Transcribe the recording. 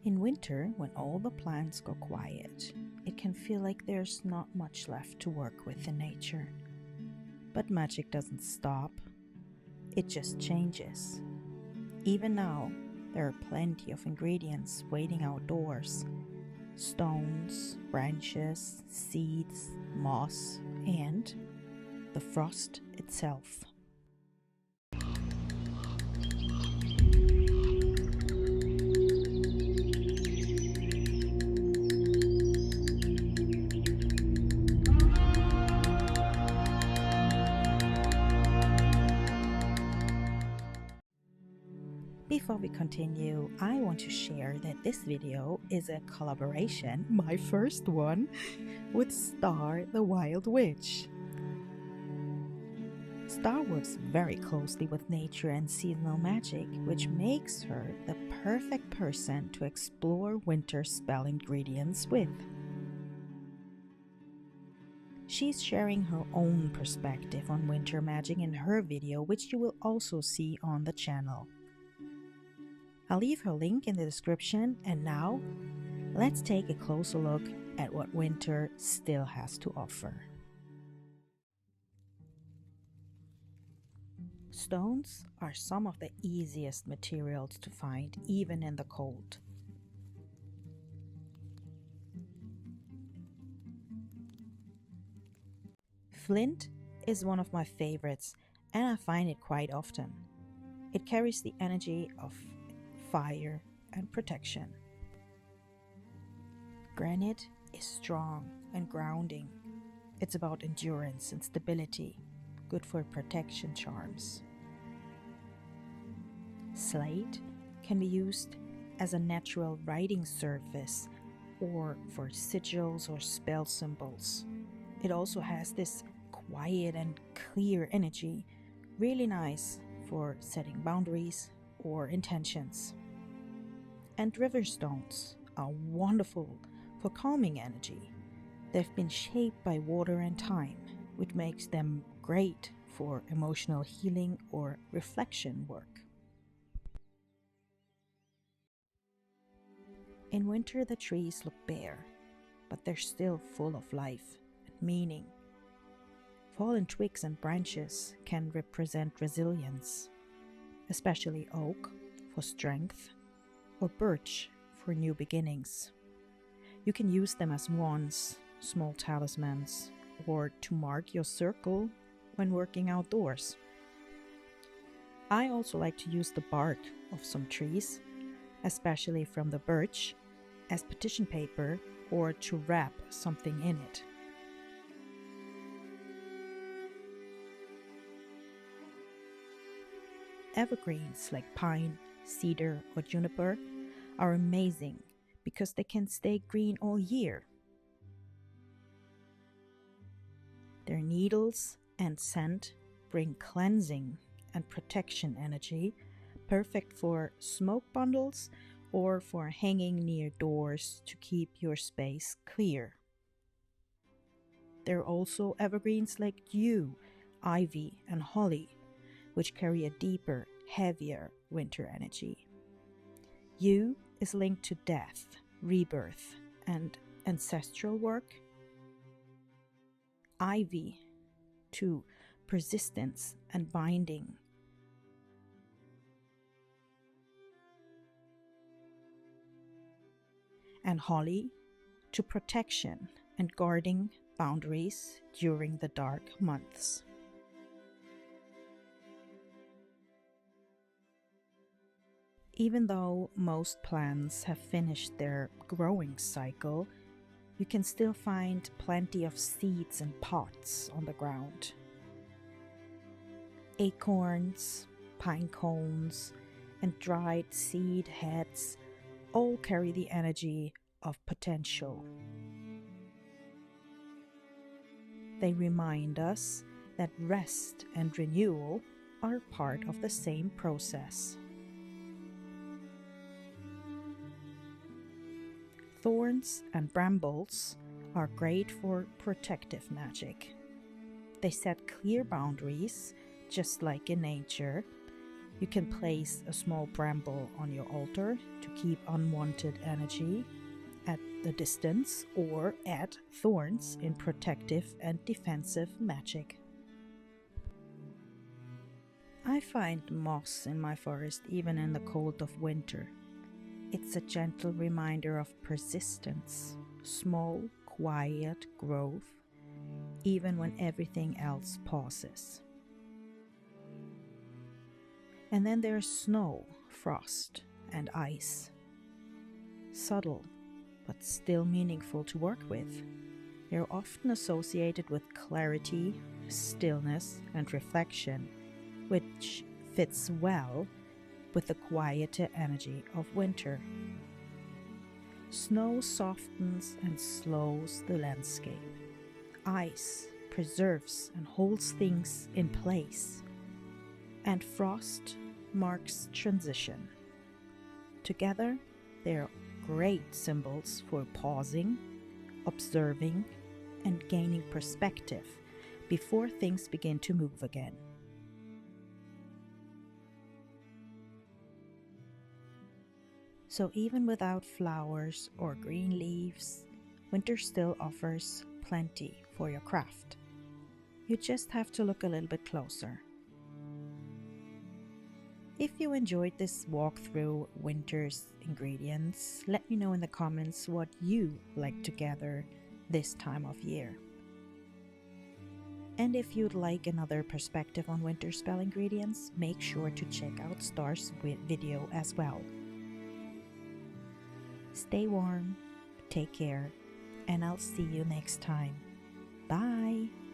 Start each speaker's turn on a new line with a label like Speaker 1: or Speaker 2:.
Speaker 1: In winter, when all the plants go quiet, it can feel like there's not much left to work with in nature. But magic doesn't stop, it just changes. Even now, there are plenty of ingredients waiting outdoors. Stones, branches, seeds, moss, and the frost itself. Before we continue, I want to share that this video is a collaboration, my first one, with Star the Wild Witch. Star works very closely with nature and seasonal magic, which makes her the perfect person to explore winter spell ingredients with. She's sharing her own perspective on winter magic in her video, which you will also see on the channel. I'll leave her link in the description, and now let's take a closer look at what winter still has to offer. Stones are some of the easiest materials to find even in the cold. Flint is one of my favorites, and I find it quite often. It carries the energy of fire and protection. Granite is strong and grounding. It's about endurance and stability, good for protection charms. Slate can be used as a natural writing surface or for sigils or spell symbols. It also has this quiet and clear energy, really nice for setting boundaries or intentions. And river stones are wonderful for calming energy. They've been shaped by water and time, which makes them great for emotional healing or reflection work. In winter, the trees look bare, but they're still full of life and meaning. Fallen twigs and branches can represent resilience, especially oak for strength or birch for new beginnings. You can use them as wands, small talismans, or to mark your circle when working outdoors. I also like to use the bark of some trees, especially from the birch, as petition paper or to wrap something in it. Evergreens like pine, cedar, or juniper are amazing because they can stay green all year. Their needles and scent bring cleansing and protection energy, perfect for smoke bundles or for hanging near doors to keep your space clear. There are also evergreens like yew, ivy, and holly, which carry a deeper, heavier winter energy. Yew is linked to death, rebirth, and ancestral work. Ivy to persistence and binding. And holly to protection and guarding boundaries during the dark months. Even though most plants have finished their growing cycle, you can still find plenty of seeds and pots on the ground. Acorns, pine cones, and dried seed heads all carry the energy of potential. They remind us that rest and renewal are part of the same process. Thorns and Brambles are great for protective magic. They set clear boundaries, just like in nature, You can place a small bramble on your altar to keep unwanted energy at the distance, or add thorns in protective and defensive magic. I find moss in my forest even in the cold of winter. It's a gentle reminder of persistence, small, quiet growth, even when everything else pauses. And then there's snow, frost, and ice. Subtle, but still meaningful to work with. They're often associated with clarity, stillness, and reflection, which fits well with the quieter energy of winter. Snow softens and slows the landscape. Ice preserves and holds things in place. And frost marks transition. Together, they're great symbols for pausing, observing, and gaining perspective before things begin to move again. So even without flowers or green leaves, winter still offers plenty for your craft. You just have to look a little bit closer. If you enjoyed this walk through winter's ingredients, let me know in the comments what you like to gather this time of year. And if you'd like another perspective on winter spell ingredients, make sure to check out Star's video as well. Stay warm, take care, and I'll see you next time. Bye!